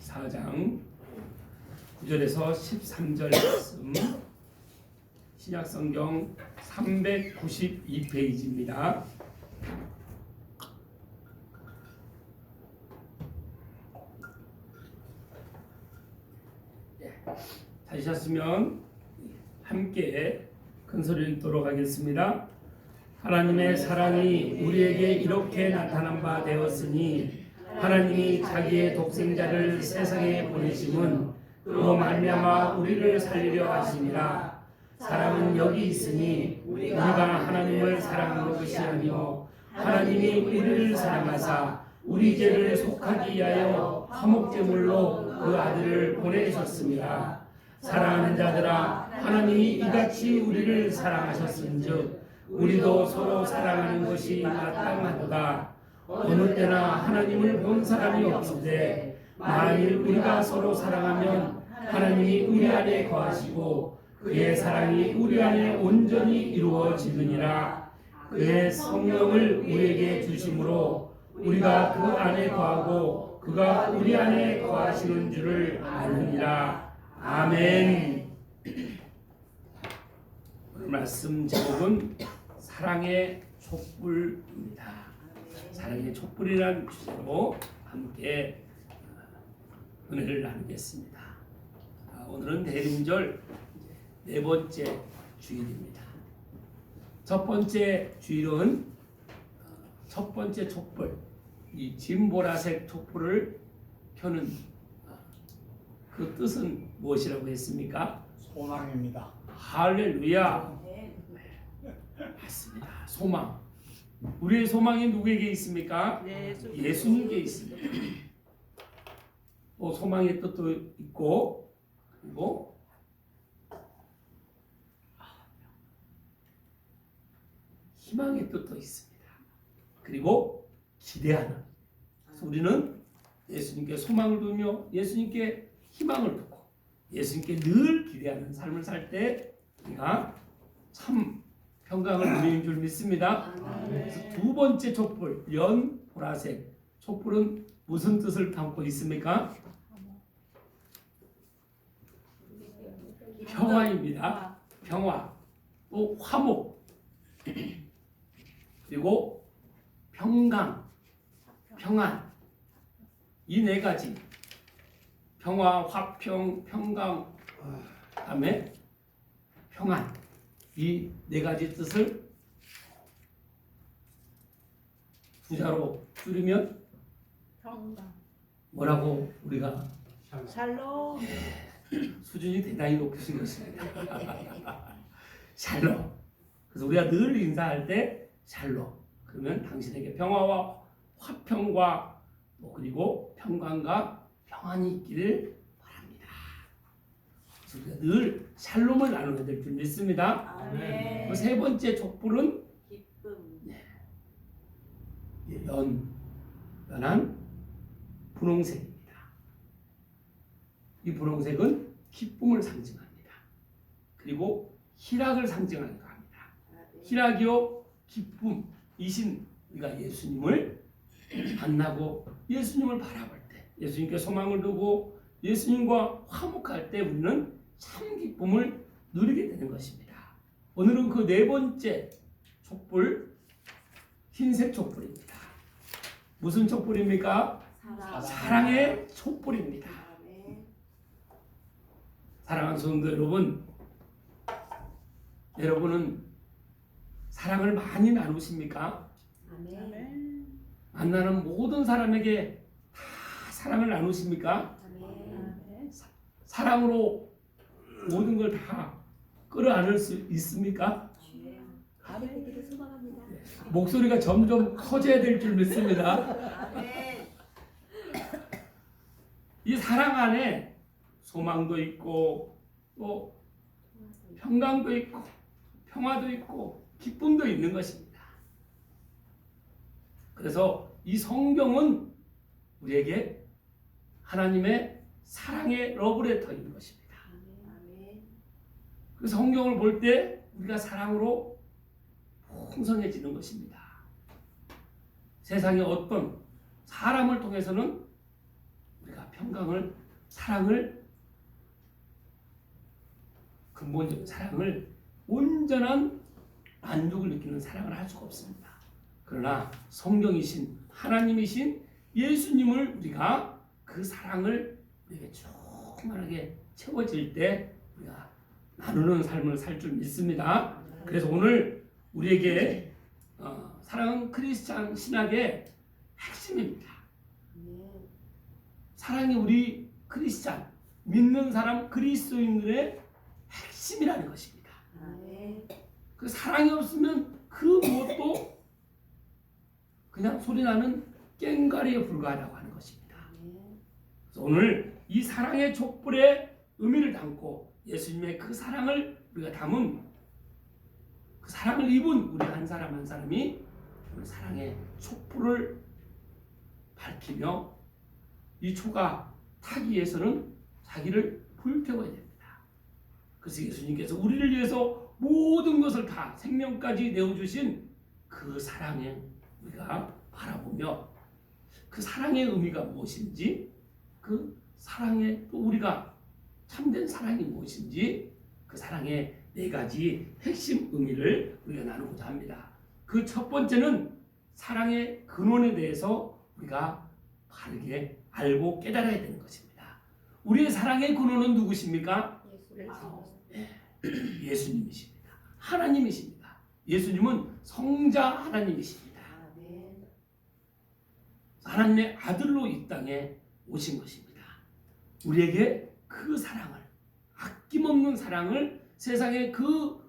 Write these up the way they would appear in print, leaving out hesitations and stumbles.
14장 9절에서 13절 말씀, 신약성경 392페이지입니다. 찾으셨으면 함께 큰 소리를 읽도록 하겠습니다. 하나님의 사랑이 우리에게 이렇게 나타난 바 되었으니 하나님이 자기의 독생자를 세상에 보내심은 그로 말미암아 우리를 살리려 하심이라. 사랑은 여기 있으니 우리가 하나님을 사랑한 것이 아니요 하나님이 우리를 사랑하사 우리 죄를 속하기 위하여 화목제물로 그 아들을 보내주셨습니다. 사랑하는 자들아, 하나님이 이같이 우리를 사랑하셨은즉 우리도 서로 사랑하는 것이 마땅하도다. 어느 때나 하나님을 본 사람이 없으되 만일 우리가 서로 사랑하면 하나님이 우리 안에 거하시고 그의 사랑이 우리 안에 온전히 이루어지느니라. 그의 성령을 우리에게 주심으로 우리가 그 안에 거하고 그가 우리 안에 거하시는 줄을 아느니라. 아멘. 오늘 말씀 제목은 사랑의 촛불입니다. 사랑의 촛불이라는 주제로 함께 은혜를 나누겠습니다. 오늘은 대림절 네 번째 주일입니다. 첫 번째 주일은 첫 번째 촛불, 이 진보라색 촛불을 켜는 그 뜻은 무엇이라고 했습니까? 소망입니다. 할렐루야. 맞습니다. 소망. 우리의 소망이 누구에게 있습니까? 예수님께 있습니다. 소망의 뜻도 있고, 그리고 희망의 뜻도 있습니다. 그리고 기대하는. 그래서 우리는 예수님께 소망을 두며 예수님께 희망을 두고 예수님께 늘 기대하는 삶을 살 때 우리가 참 평강을 누리는 줄 믿습니다. 그래서 두 번째 촛불, 연 보라색 촛불은 무슨 뜻을 담고 있습니까? 평화입니다. 평화, 또 화목, 그리고 평강, 평안. 이 네 가지, 평화, 화평, 평강, 다음에 평안, 이 네 가지 뜻을 부자로 줄이면 뭐라고 우리가 샬롬. 수준이 대단히 높으신 것입니다. 샬롬. 그래서 우리가 늘 인사할 때 샬롬. 그러면 당신에게 평화와 화평과 그리고 평강과 평안이 있기를 바랍니다. 그래서 우리가 늘 샬롬을 나눠야 될 줄 믿습니다. 아멘. 세 번째 촛불은 기쁨. 연한 분홍색입니다. 이 분홍색은 기쁨을 상징합니다. 그리고 희락을 상징하는 겁니다. 희락이요 기쁨이신 우리가 예수님을 만나고 예수님을 바라볼 때, 예수님께 소망을 두고 예수님과 화목할 때 우리는 참 기쁨을 누리게 되는 것입니다. 오늘은 그 네 번째 촛불, 흰색 촛불입니다. 무슨 촛불입니까? 사랑의 촛불입니다. 사랑하는 성도 여러분, 여러분은 사랑을 많이 나누십니까? 아멘. 만나는 모든 사람에게 다 사랑을 나누십니까? 아멘. 사랑으로 모든 걸 다 끌어안을 수 있습니까? 아멘이기를 소망합니다. 목소리가 점점 커져야 될 줄 믿습니다. 아멘. 이 사랑 안에 소망도 있고 또 평강도 있고 평화도 있고 기쁨도 있는 것입니다. 그래서 이 성경은 우리에게 하나님의 사랑의 러브레터인 것입니다. 그 성경을 볼 때 우리가 사랑으로 풍성해지는 것입니다. 세상의 어떤 사람을 통해서는 우리가 평강을, 사랑을, 근본적인 사랑을, 온전한 만족을 느끼는 사랑을 할 수가 없습니다. 그러나 성경이신 하나님이신 예수님을 우리가 그 사랑을 우리에게 충만하게 채워질 때 우리가 나누는 삶을 살 줄 믿습니다. 그래서 오늘 우리에게 사랑은 크리스찬 신학의 핵심입니다. 사랑이 우리 크리스찬 믿는 사람 그리스도인들의 핵심이라는 것입니다. 그 사랑이 없으면 그 무엇도 그냥 소리나는 깽가리에 불과하다고 하는 것입니다. 그래서 오늘 이 사랑의 촛불의 의미를 담고 예수님의 그 사랑을 우리가 담은 그 사랑을 입은 우리 한 사람 한 사람이 오늘 사랑의 촛불을 밝히며 이 초가 타기 위해서는 자기를 불태워야 됩니다. 그래서 예수님께서 우리를 위해서 모든 것을 다 생명까지 내어주신 그 사랑에 우리가 바라보며 그 사랑의 의미가 무엇인지, 그 사랑의 또 우리가 참된 사랑이 무엇인지, 그 사랑의 4가지 핵심 의미를 우리가 나누고자 합니다. 그 첫 번째는 사랑의 근원에 대해서 우리가 바르게 알고 깨달아야 되는 것입니다. 우리의 사랑의 근원은 누구십니까? 예수님이십니다. 하나님이십니다. 예수님은 성자 하나님이십니다. 하나님의 아들로 이 땅에 오신 것입니다. 우리에게 그 사랑을, 아낌없는 사랑을, 세상의 그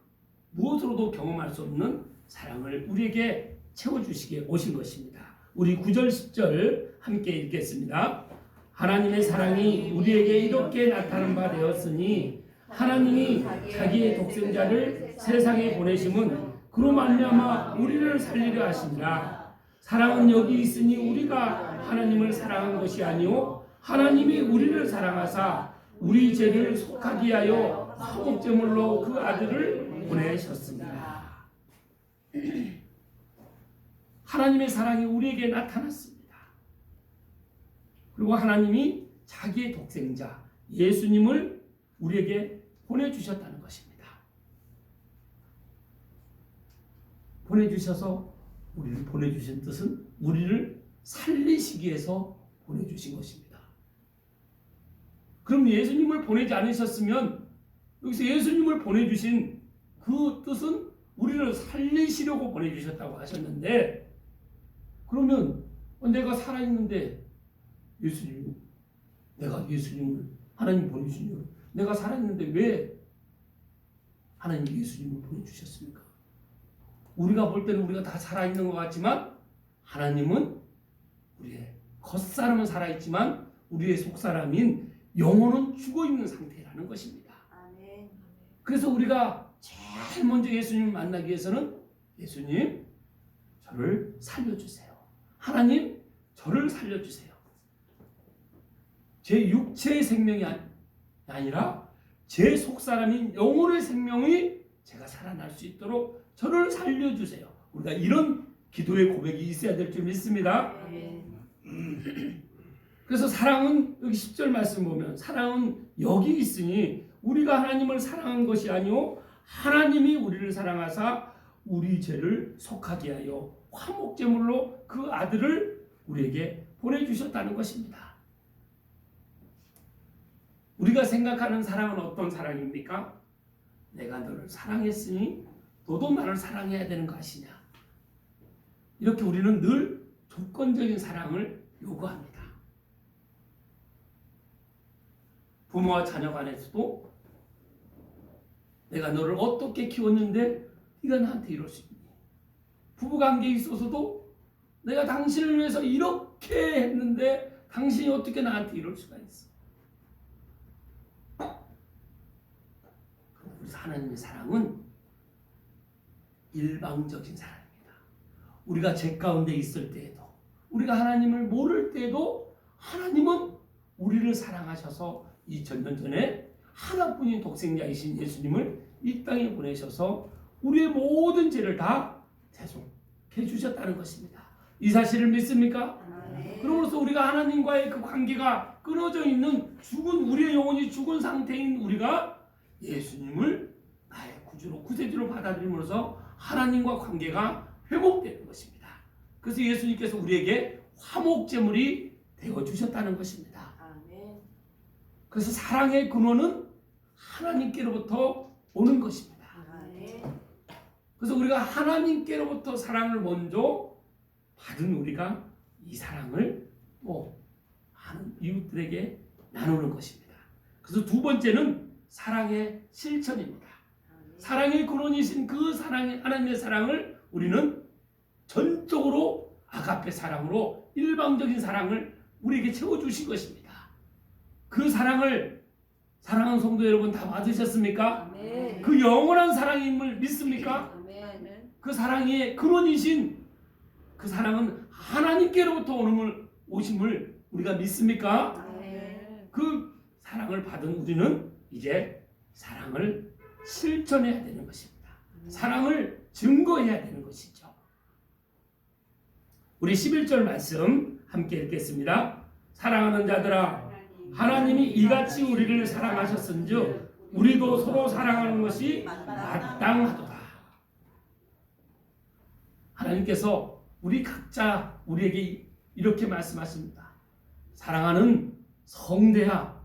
무엇으로도 경험할 수 없는 사랑을 우리에게 채워주시기에 오신 것입니다. 우리 9절 10절 함께 읽겠습니다. 하나님의 사랑이 우리에게 이렇게 나타난 바 되었으니 하나님이 자기의 독생자를 세상에 보내심은 그로 말미암아 우리를 살리려 하심이라. 사랑은 여기 있으니 우리가 하나님을 사랑한 것이 아니요 하나님이 우리를 사랑하사 우리 죄를 속하게 하여 화목제물로 그 아들을 보내셨습니다. 하나님의 사랑이 우리에게 나타났습니다. 그리고 하나님이 자기의 독생자 예수님을 우리에게 보내주셨다는 것입니다. 보내주셔서 우리를 보내주신 뜻은 우리를 살리시기 위해서 보내주신 것입니다. 그럼 예수님을 보내지 않으셨으면 여기서 예수님을 보내주신 그 뜻은 우리를 살리시려고 보내주셨다고 하셨는데, 그러면 내가 살아있는데 내가 예수님을 하나님 보내주신 이유, 내가 살아있는데 왜 하나님 예수님을 보내주셨습니까? 우리가 볼 때는 우리가 다 살아있는 것 같지만 하나님은 우리의 겉사람은 살아있지만 우리의 속사람인 영혼은 죽어있는 상태라는 것입니다. 그래서 우리가 제일 먼저 예수님을 만나기 위해서는 예수님 저를 살려주세요. 하나님 저를 살려주세요. 제 육체의 생명이 아니라 제 속사람인 영혼의 생명이 제가 살아날 수 있도록 저를 살려주세요. 우리가 이런 기도의 고백이 있어야 될 줄 믿습니다. 그래서 사랑은 여기 10절 말씀 보면 사랑은 여기 있으니 우리가 하나님을 사랑한 것이 아니요 하나님이 우리를 사랑하사 우리 죄를 속하게 하여 화목제물로 그 아들을 우리에게 보내주셨다는 것입니다. 우리가 생각하는 사랑은 어떤 사랑입니까? 내가 너를 사랑했으니 너도 나를 사랑해야 되는 거 아시냐? 이렇게 우리는 늘 조건적인 사랑을 요구합니다. 부모와 자녀 간에서도 내가 너를 어떻게 키웠는데 네가 나한테 이럴 수 있니? 부부관계에 있어서도 내가 당신을 위해서 이렇게 했는데 당신이 어떻게 나한테 이럴 수가 있어? 우리 하나님의 사랑은 일방적인 사랑입니다. 우리가 죄 가운데 있을 때에도, 우리가 하나님을 모를 때에도 하나님은 우리를 사랑하셔서 2000년 전에 하나뿐인 독생자이신 예수님을 이 땅에 보내셔서 우리의 모든 죄를 다 대속해 주셨다는 것입니다. 이 사실을 믿습니까? 그러므로서 우리가 하나님과의 그 관계가 끊어져 있는 죽은 우리의 영혼이 죽은 상태인 우리가 예수님을 나의 구주로 구세주로 받아들임으로써 하나님과 관계가 회복되는 것입니다. 그래서 예수님께서 우리에게 화목제물이 되어 주셨다는 것입니다. 그래서 사랑의 근원은 하나님께로부터 오는 것입니다. 그래서 우리가 하나님께로부터 사랑을 먼저 받은 우리가 이 사랑을 또 많은 이웃들에게 나누는 것입니다. 그래서 두 번째는 사랑의 실천입니다. 사랑의 근원이신 그 사랑의 하나님의 사랑을 우리는 전적으로 아가페 사랑으로 일방적인 사랑을 우리에게 채워주신 것입니다. 그 사랑을 사랑하는 성도 여러분 다 받으셨습니까? 그 영원한 사랑임을 믿습니까? 그 사랑의 근원이신 그 사랑은 하나님께로부터 오심을 우리가 믿습니까? 그 사랑을 받은 우리는 이제 사랑을 실천해야 되는 것입니다. 사랑을 증거해야 되는 것이죠. 우리 11절 말씀 함께 읽겠습니다. 사랑하는 자들아 하나님이 이같이 우리를 사랑하셨은즉 우리도 서로 사랑하는 것이 마땅하도다. 하나님께서 우리 각자 우리에게 이렇게 말씀하십니다. 사랑하는 성대야.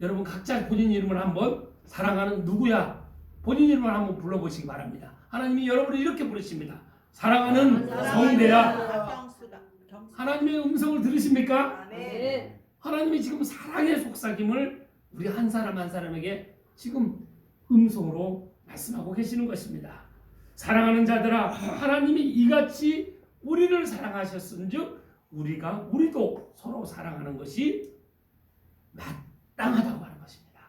여러분 각자 본인 이름을 한번 사랑하는 누구야? 본인 이름을 한번 불러보시기 바랍니다. 하나님이 여러분을 이렇게 부르십니다. 사랑하는 성대야. 하나님의 음성을 들으십니까? 하나님이 지금 사랑의 속삭임을 우리 한 사람 한 사람에게 지금 음성으로 말씀하고 계시는 것입니다. 사랑하는 자들아 하나님이 이같이 우리를 사랑하셨은즉 우리도 서로 사랑하는 것이 마땅하다고 하는 것입니다.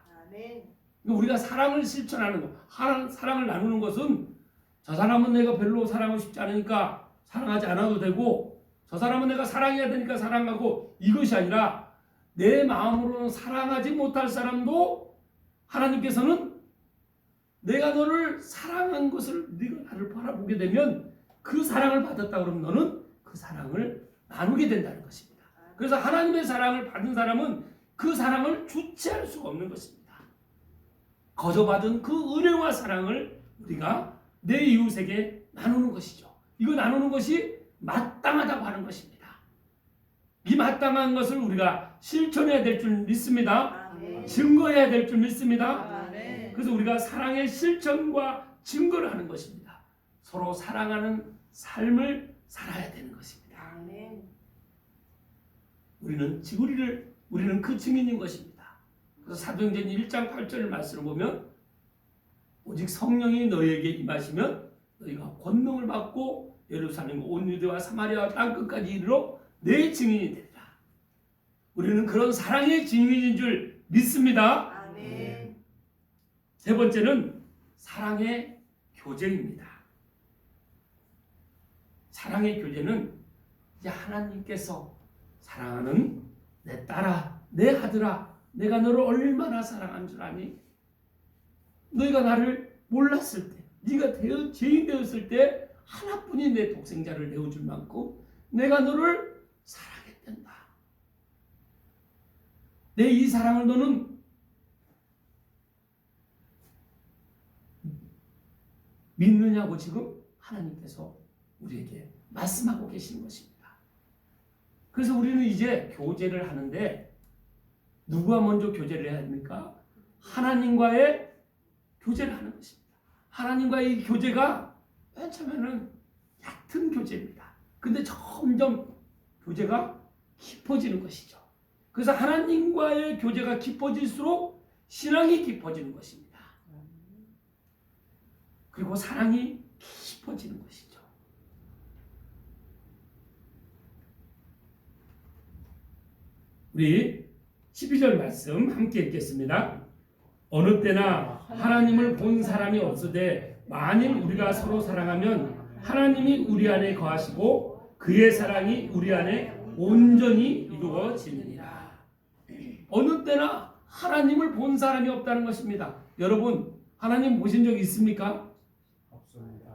우리가 사랑을 실천하는 것, 사랑을 나누는 것은 저 사람은 내가 별로 사랑하고 싶지 않으니까 사랑하지 않아도 되고 저 사람은 내가 사랑해야 되니까 사랑하고 이것이 아니라 내 마음으로는 사랑하지 못할 사람도 하나님께서는 내가 너를 사랑한 것을 네가 나를 바라보게 되면 그 사랑을 받았다 그러면 너는 그 사랑을 나누게 된다는 것입니다. 그래서 하나님의 사랑을 받은 사람은 그 사랑을 주체할 수가 없는 것입니다. 거저받은 그 은혜와 사랑을 우리가 내 이웃에게 나누는 것이죠. 이거 나누는 것이 마땅하다고 하는 것입니다. 이 마땅한 것을 우리가 실천해야 될 줄 믿습니다. 증거해야 될 줄 믿습니다. 그래서 우리가 사랑의 실천과 증거를 하는 것입니다. 서로 사랑하는 삶을 살아야 되는 것입니다. 우리는 그 증인인 것입니다. 그래서 사도행전 1장 8절 말씀을 보면 오직 성령이 너희에게 임하시면 너희가 권능을 받고 예루살렘 온 유대와 사마리아 땅끝까지 이르러 내 증인이 되리라. 우리는 그런 사랑의 증인인 줄 믿습니다. 세 번째는 사랑의 교제입니다. 사랑의 교제는 이제 하나님께서 사랑하는 내 딸아, 내 아들아, 내가 너를 얼마나 사랑한 줄 아니? 너희가 나를 몰랐을 때, 네가 죄인 되었을 때 하나뿐인 내 독생자를 내어줄 만큼 내가 너를 사랑했단다. 내 이 사랑을 너는 믿느냐고 지금 하나님께서 우리에게 말씀하고 계시는 것입니다. 그래서 우리는 이제 교제를 하는데 누구와 먼저 교제를 해야 됩니까? 하나님과의 교제를 하는 것입니다. 하나님과의 이 교제가 맨 처음에는 얕은 교제입니다. 근데 점점 교제가 깊어지는 것이죠. 그래서 하나님과의 교제가 깊어질수록 신앙이 깊어지는 것입니다. 그리고 사랑이 깊어지는 것이죠. 우리 12절 말씀 함께 읽겠습니다. 어느 때나 하나님을 본 사람이 없으되 만일 우리가 서로 사랑하면 하나님이 우리 안에 거하시고 그의 사랑이 우리 안에 온전히 이루어지느니라. 어느 때나 하나님을 본 사람이 없다는 것입니다. 여러분 하나님 보신 적 있습니까? 없습니다.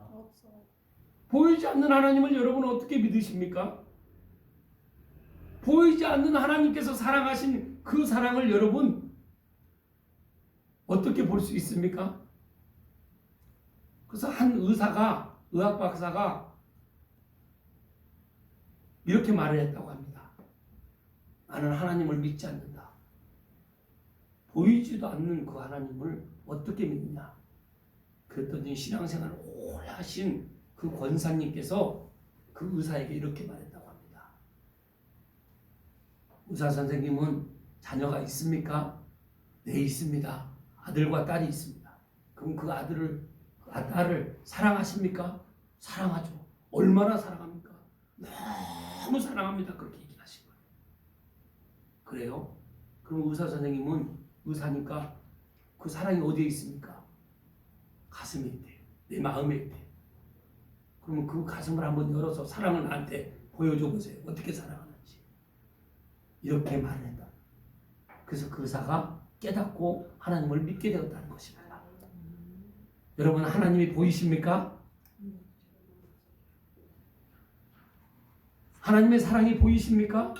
보이지 않는 하나님을 여러분 어떻게 믿으십니까? 보이지 않는 하나님께서 사랑하신 그 사랑을 여러분 어떻게 볼 수 있습니까? 그래서 한 의사가, 의학 박사가 이렇게 말을 했다고 합니다. 나는 하나님을 믿지 않는다. 보이지도 않는 그 하나님을 어떻게 믿느냐? 그랬더니 신앙생활을 오래 하신 그 권사님께서 그 의사에게 이렇게 말했다고 합니다. 의사 선생님은 자녀가 있습니까? 네, 있습니다. 아들과 딸이 있습니다. 그럼 그 딸을 사랑하십니까? 사랑하죠. 얼마나 사랑합니까? 너무 사랑합니다. 그렇게 얘기하신 거예요. 그래요? 그럼 의사 선생님은 의사니까 그 사랑이 어디에 있습니까? 가슴에 있대요. 내 마음에 있대요. 그러면 그 가슴을 한번 열어서 사랑을 나한테 보여줘 보세요. 어떻게 사랑하는지. 이렇게 말을 했다. 그래서 그 의사가 깨닫고 하나님을 믿게 되었다는 것입니다. 여러분, 하나님이 보이십니까? 하나님의 사랑이 보이십니까?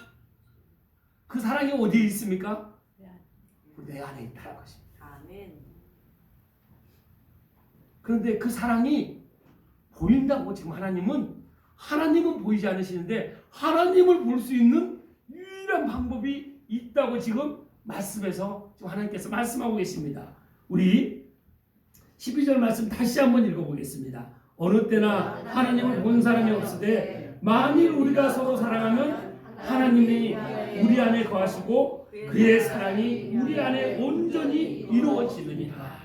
그 사랑이 어디에 있습니까? 내 안에 있다는 것입니다. 아멘. 그런데 그 사랑이 보인다고 지금 하나님은 보이지 않으시는데 하나님을 볼 수 있는 유일한 방법이 있다고 지금 말씀에서 지금 하나님께서 말씀하고 계십니다. 우리 12절 말씀 다시 한번 읽어보겠습니다. 어느 때나 하나님을 본 사람이 없으되 만일 우리가 서로 사랑하면 하나님이 우리 안에 거하시고 그의 사랑이 우리 안에 온전히 이루어지느니라.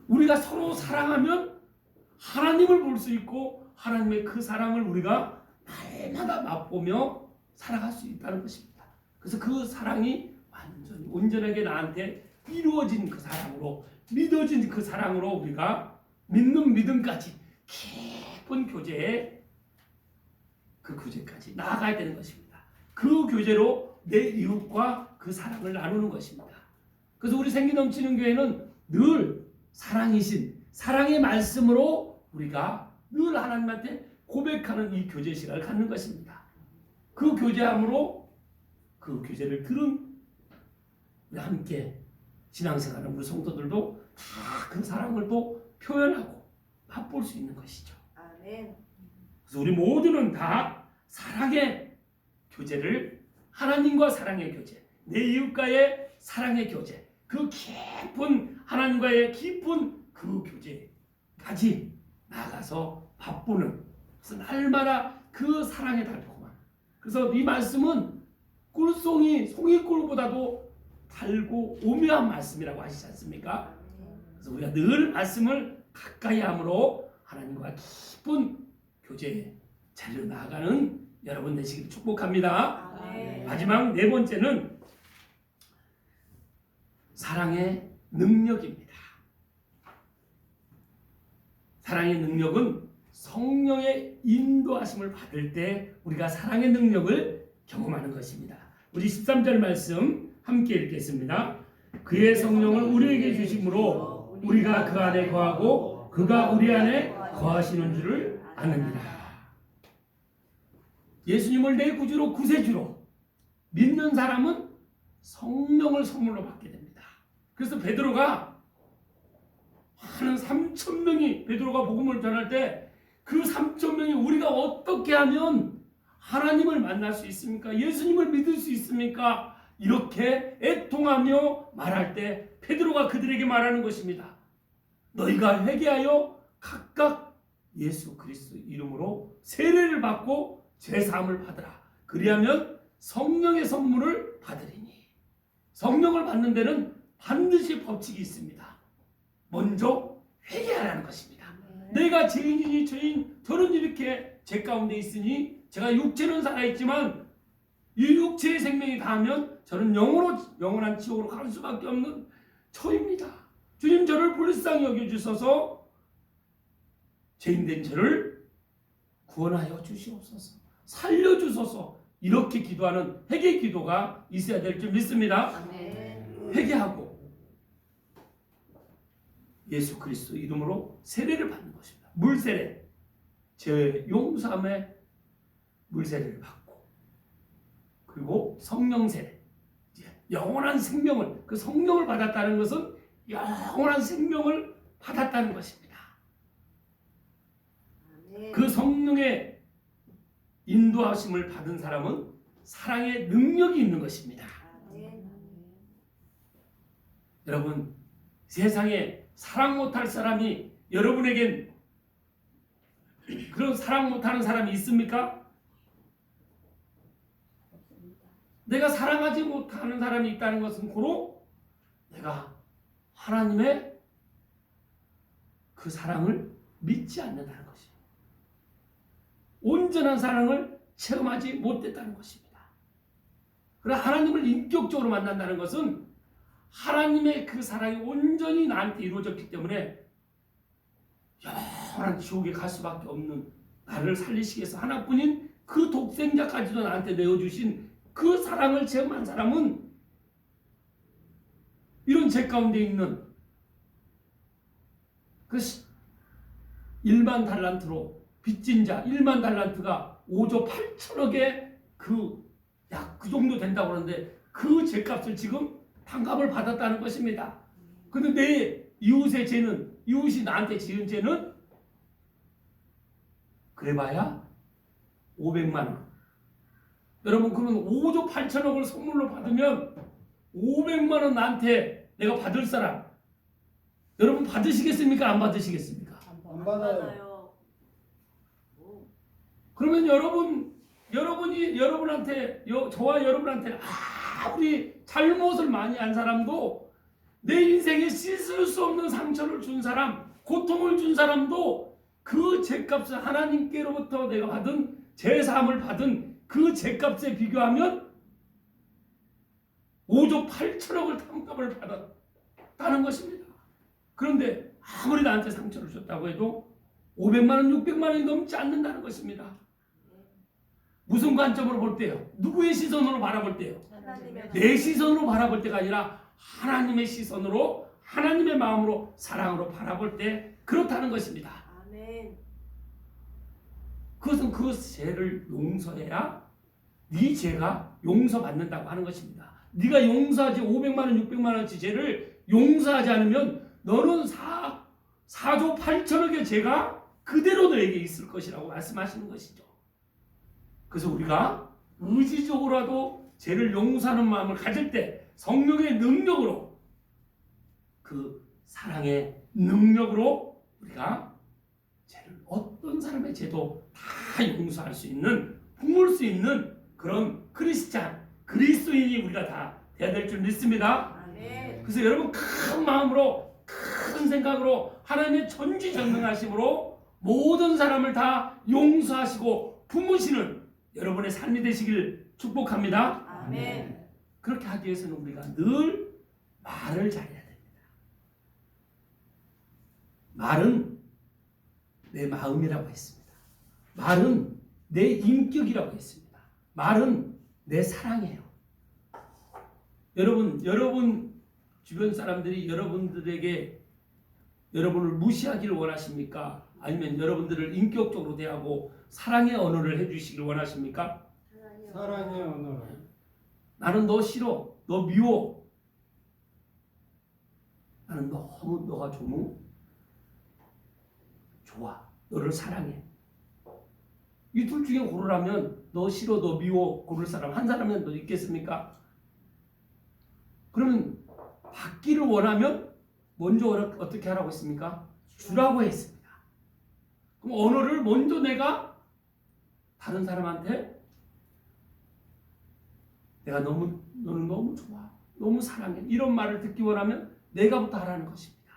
우리가 서로 사랑하면 하나님을 볼 수 있고 하나님의 그 사랑을 우리가 날마다 맛보며 살아갈 수 있다는 것입니다. 그래서 그 사랑이 완전히 온전하게 나한테 이루어진 그 사랑으로, 믿어진 그 사랑으로 우리가 믿는 믿음까지 깊은 교제에 그 교제까지 나아가야 되는 것입니다. 그 교제로 내 이웃과 그 사랑을 나누는 것입니다. 그래서 우리 생기 넘치는 교회는 늘 사랑이신 사랑의 말씀으로 우리가 늘 하나님한테 고백하는 이 교제 시간을 갖는 것입니다. 그 교제함으로 그 교제를 들은 우리 함께 신앙생활하는 우리 성도들도 다 그 사랑을 또 표현하고 맛볼 수 있는 것이죠. 아멘. 그래서 우리 모두는 다 사랑의 교제를, 하나님과 사랑의 교제, 내 이웃과의 사랑의 교제, 그 깊은 하나님과의 깊은 그 교제까지 나가서 맛보는, 그래서 날마다 그 사랑의 달콤함. 그래서 이 말씀은 꿀송이 송이꿀보다도 달고 오묘한 말씀이라고 하시지 않습니까? 그래서 우리가 늘 말씀을 가까이 함으로 하나님과 깊은 교제에 잘 나아가는 여러분 되시길 축복합니다. 아멘. 마지막 네 번째는 사랑의 능력입니다. 사랑의 능력은 성령의 인도하심을 받을 때 우리가 사랑의 능력을 경험하는 것입니다. 우리 13절 말씀 함께 읽겠습니다. 그의 성령을 우리에게 주심으로 우리가 그 안에 거하고 그가 우리 안에 거하시는 줄을 아느니라. 예수님을 내 구주로 구세주로 믿는 사람은 성령을 선물로 받게 됩니다. 그래서 베드로가 한 3,000명이 베드로가 복음을 전할 때 그 3,000명이 우리가 어떻게 하면 하나님을 만날 수 있습니까? 예수님을 믿을 수 있습니까? 이렇게 애통하며 말할 때 베드로가 그들에게 말하는 것입니다. 너희가 회개하여 각각 예수 그리스도 이름으로 세례를 받고 죄사함을 받으라. 그리하면 성령의 선물을 받으리니. 성령을 받는 데는 반드시 법칙이 있습니다. 먼저 회개하라는 것입니다. 내가 죄인이니 저는 이렇게 죄 가운데 있으니 제가 육체는 살아있지만 이 육체의 생명이 닿으면 저는 영원한 지옥으로 갈 수밖에 없는 처입니다. 주님 저를 불쌍히 여겨주셔서 죄인된 저를 구원하여 주시옵소서, 살려주소서, 이렇게 기도하는 회개 기도가 있어야 될 줄 믿습니다. 아멘. 회개하고 예수 그리스도 이름으로 세례를 받는 것입니다. 물세례, 죄 용서함의 물세례를 받고 그리고 성령 세례. 영원한 생명을, 그 성령을 받았다는 것은 영원한 생명을 받았다는 것입니다. 그 성령의 인도하심을 받은 사람은 사랑의 능력이 있는 것입니다. 여러분, 세상에 사랑 못할 사람이 여러분에겐 그런 사랑 못하는 사람이 있습니까? 내가 사랑하지 못하는 사람이 있다는 것은 고로 내가 하나님의 그 사랑을 믿지 않는다는 것입니다. 온전한 사랑을 체험하지 못했다는 것입니다. 그러나 하나님을 인격적으로 만난다는 것은 하나님의 그 사랑이 온전히 나한테 이루어졌기 때문에 영원한 지옥에 갈 수밖에 없는 나를 살리시기 위해서 하나뿐인 그 독생자까지도 나한테 내어주신 그 사랑을 체험한 사람은 이런 죄 가운데 있는 그 1만 달란트로 빚진 자 1만 달란트가 5조 8천억의 그 정도 된다고 하는데 그 죄값을 지금 판값을 받았다는 것입니다. 근데 내 이웃의 죄는, 이웃이 나한테 지은 죄는 그래봐야 500만 원. 여러분, 그러면 5조 8천억을 선물로 받으면 500만 원 나한테 내가 받을 사람, 여러분 받으시겠습니까? 안 받으시겠습니까? 안 받아요. 그러면 여러분이 여러분한테, 저와 여러분한테 아무리 잘못을 많이 한 사람도, 내 인생에 씻을 수 없는 상처를 준 사람, 고통을 준 사람도 그 죄값을 하나님께로부터 내가 받은 제사함을 받은 그 죄값에 비교하면 5조 8천억을 탕감을 받았다는 것입니다. 그런데 아무리 나한테 상처를 줬다고 해도 500만 원, 600만 원이 넘지 않는다는 것입니다. 무슨 관점으로 볼 때요? 누구의 시선으로 바라볼 때요? 내 시선으로 바라볼 때가 아니라 하나님의 시선으로, 하나님의 마음으로, 사랑으로 바라볼 때 그렇다는 것입니다. 아멘. 그것은 그 죄를 용서해야 네 죄가 용서받는다고 하는 것입니다. 네가 용서하지 500만 원, 600만 원치 죄를 용서하지 않으면 너는 4조 8천억의 죄가 그대로 너에게 있을 것이라고 말씀하시는 것이죠. 그래서 우리가 의지적으로라도 죄를 용서하는 마음을 가질 때 성령의 능력으로, 그 사랑의 능력으로 우리가 죄를, 어떤 사람의 죄도 다 용서할 수 있는, 품을 수 있는 그런 크리스찬, 그리스도인이 우리가 다 돼야 될 줄 믿습니다. 아멘. 그래서 여러분, 큰 마음으로, 큰 생각으로, 하나님의 전지전능하심으로 모든 사람을 다 용서하시고 품으시는 여러분의 삶이 되시길 축복합니다. 아멘. 그렇게 하기 위해서는 우리가 늘 말을 잘해야 됩니다. 말은 내 마음이라고 했습니다. 말은 내 인격이라고 했습니다. 말은 내 사랑이에요. 여러분 주변 사람들이 여러분들에게 여러분을 무시하기를 원하십니까? 아니면 여러분들을 인격적으로 대하고 사랑의 언어를 해주시기를 원하십니까? 사랑의 언어로. 나는 너 싫어, 너 미워, 나는 너무 너가 너무 좋아, 너를 사랑해. 이 둘 중에 고르라면 너 싫어, 너 미워 고를 사람 한 사람은 너 있겠습니까? 그러면 받기를 원하면 먼저 어떻게 하라고 했습니까? 주라고 했습니다. 그럼 언어를 먼저 내가 다른 사람한테 내가 너는 너무 좋아, 너무 사랑해, 이런 말을 듣기 원하면 내가부터 하라는 것입니다.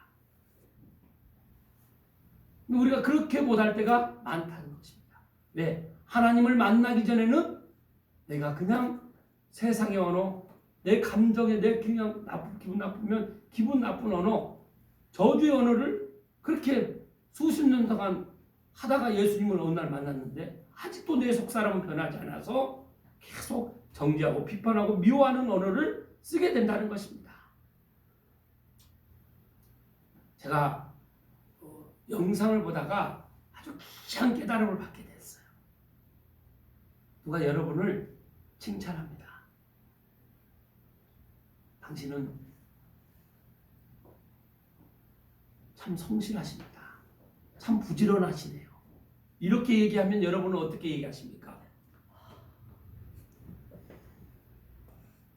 우리가 그렇게 못할 때가 많다는 것입니다. 왜? 하나님을 만나기 전에는 내가 그냥 세상의 언어, 내 감정에 내 그냥 기분 나쁘면 기분 나쁜 언어, 저주의 언어를 그렇게 수십 년 동안 하다가 예수님을 어느 날 만났는데 아직도 내 속사람은 변하지 않아서 계속 정죄하고 비판하고 미워하는 언어를 쓰게 된다는 것입니다. 제가 영상을 보다가 아주 귀한 깨달음을 받게 됐어요. 누가 여러분을 칭찬합니다. 당신은 참 성실하십니다. 참 부지런하시네요. 이렇게 얘기하면 여러분은 어떻게 얘기하십니까?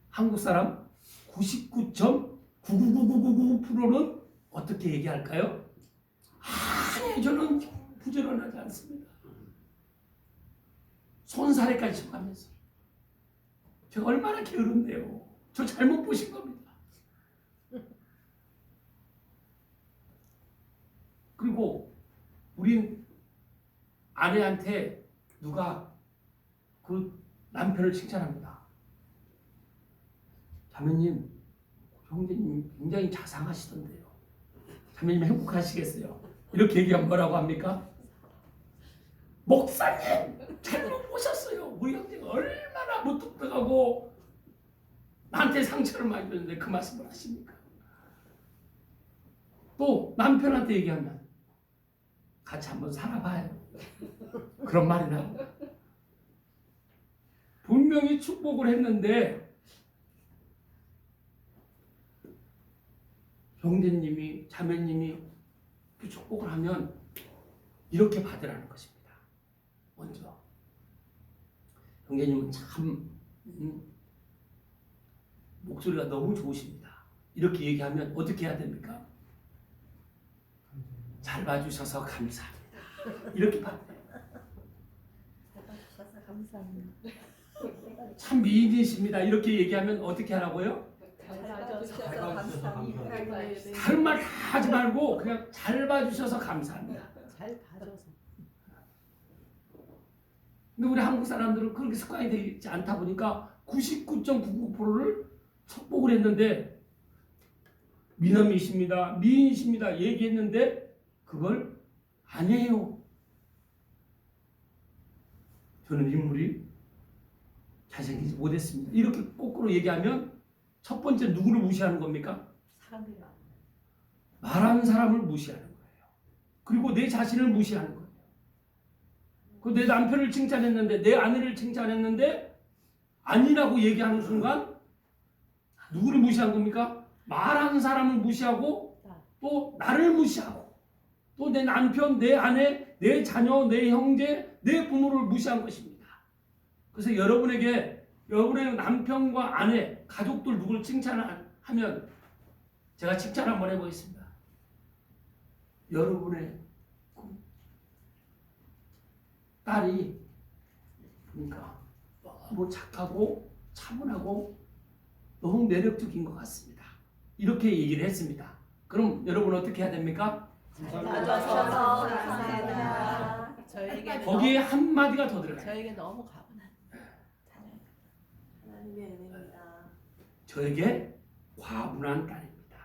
한국 사람 99.99999%는 어떻게 얘기할까요? 아니, 저는 부지런하지 않습니다. 손사래까지 쳐가면서 제가 얼마나 게으른데요. 저 잘못 보신 겁니다. 그리고 우린 아내한테 누가 그 남편을 칭찬합니다. 자매님, 형제님 굉장히 자상하시던데요. 자매님 행복하시겠어요? 이렇게 얘기하면 뭐라고 합니까? 목사님, 잘못 보셨어요. 우리 형제가 얼마나 무뚝뚝하고 나한테 상처를 많이 줬는데 그 말씀을 하십니까? 또 남편한테 얘기하면 같이 한번 살아봐요. 그런 말이 나옵니다. 분명히 축복을 했는데 형제님이, 자매님이 그 축복을 하면 이렇게 받으라는 것입니다. 먼저 형제님은 참 목소리가 너무 좋으십니다. 이렇게 얘기하면 어떻게 해야 됩니까? 잘 봐주셔서 감사합니다. 이렇게 받아요. 잘 봐주셔서 감사합니다. 참 미인이십니다. 이렇게 얘기하면 어떻게 하라고요? 잘 봐주셔서 감사합니다. 다른 말 다 하지 말고 그냥 잘 봐주셔서 감사합니다. 잘 봐줘서. 근데 우리 한국 사람들은 그렇게 습관이 되지 않다 보니까 99.99%를 축복을 했는데 미남이십니다, 미인이십니다 얘기했는데 그걸 안 해요. 저는 인물이 잘생기지 못했습니다. 이렇게 거꾸로 얘기하면 첫 번째 누구를 무시하는 겁니까? 사람들이 말하는 사람을 무시하는 거예요. 그리고 내 자신을 무시하는 거예요. 내 남편을 칭찬했는데, 내 아내를 칭찬했는데 아니라고 얘기하는 순간 누구를 무시한 겁니까? 말하는 사람을 무시하고 또 나를 무시하고 또 내 남편, 내 아내, 내 자녀, 내 형제, 내 부모를 무시한 것입니다. 그래서 여러분에게 여러분의 남편과 아내, 가족들 누구를 칭찬하면 제가 칭찬 한번 해보겠습니다. 여러분의 딸이 그러니까 너무 착하고 차분하고 너무 매력적인 것 같습니다. 이렇게 얘기를 했습니다. 그럼 여러분 어떻게 해야 됩니까? 잘 봐주셔서 감사합니다. 저에게 거기에 한마디가 더 들어가요. 저에게 너무 가분한. 하나님의 은혜입니다. 저에게 과분한 딸입니다.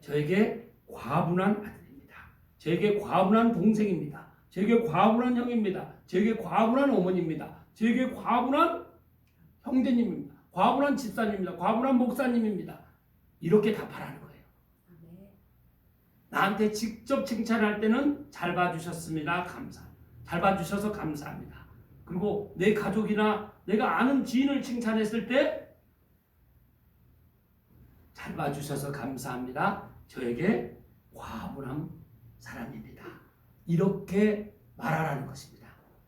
저에게 과분한 아들입니다. 저에게 과분한 동생입니다. 저에게 과분한 형입니다. 저에게 과분한 어머니입니다. 저에게 과분한 형제님입니다. 과분한 집사님입니다. 과분한 목사님입니다. 이렇게 답하라는 거예요. 나한테 직접 칭찬할 때는 잘 봐주셨습니다. 잘 봐주셔서 감사합니다. 그리고 내 가족이나 내가 아는 지인을 칭찬했을 때 잘 봐주셔서 감사합니다. 저에게 과분한 사람입니다. 이렇게 말하라는 것입니다.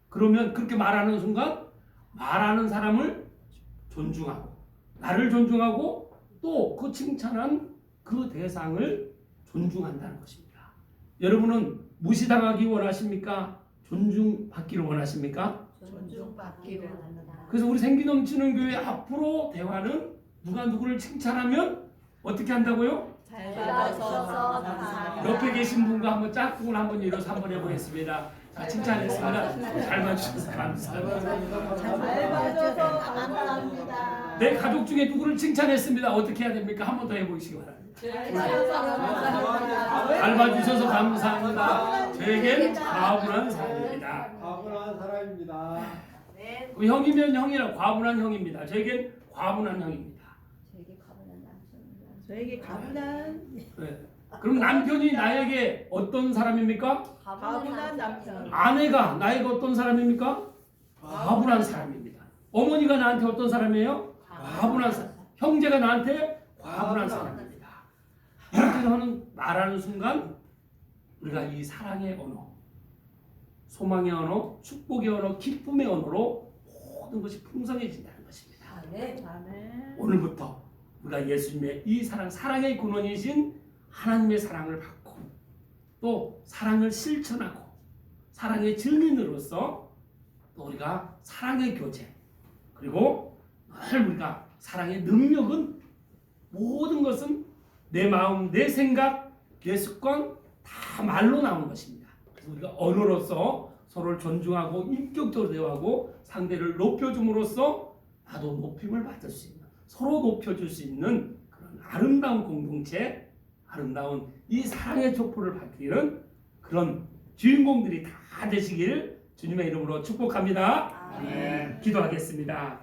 그러면 그렇게 말하는 순간 말하는 사람을 존중하고 나를 존중하고 또 그 칭찬한 그 대상을 존중한다는 것입니다. 여러분은 무시당하기 원하십니까? 존중받기를 원하십니까? 존중받기를 원합니다. 그래서 우리 생기 넘치는 교회 앞으로 대화는 누가 누구를 칭찬하면 어떻게 한다고요? 잘 봐주셔서 감사합니다. 옆에 계신 분과 한번 짝꿍을 한번 이뤄서 한번 해보겠습니다. 자, 칭찬했습니다. 잘 봐주셔서 감사합니다. 잘 봐줘서 감사합니다. 내 가족 중에 누구를 칭찬했습니다. 어떻게 해야 됩니까? 한번 더 해보시기 바랍니다. 잘 봐줘서 감사합니다. 잘 봐주셔서 감사합니다. 저에겐 과분한 사람입니다. 과분한 사람입니다. 네. 그 형이면 형이라 과분한 형입니다. 저에겐 과분한 형입니다. 저에게 가분한 남편입니다. 저에게 가분한 네. 그럼 남편이 나에게 어떤 사람입니까? 가분한 남편, 아내가 나에게 어떤 사람입니까? 과분한 사람입니다. 어머니가 나한테 어떤 사람이에요? 과분한 사람. 형제가 나한테 다분한 사랑입니다. 이렇게 저는 말하는 순간 우리가 이 사랑의 언어, 소망의 언어, 축복의 언어, 기쁨의 언어로 모든 것이 풍성해진다는 것입니다. 아멘. 오늘부터 우리가 예수님의 이 사랑의 근원이신 하나님의 사랑을 받고 또 사랑을 실천하고 사랑의 증인으로서 또 우리가 사랑의 교제 그리고 늘 우리가 사랑의 능력은 모든 것은 내 마음, 내 생각, 내 습관 다 말로 나오는 것입니다. 그래서 우리가 언어로서 서로를 존중하고 인격적으로 대화하고 상대를 높여줌으로써 나도 높임을 받을 수 있는 서로 높여줄 수 있는 그런 아름다운 공동체, 아름다운 이 사랑의 족보를 받기는 그런 주인공들이 다 되시길 주님의 이름으로 축복합니다. 아멘. 기도하겠습니다.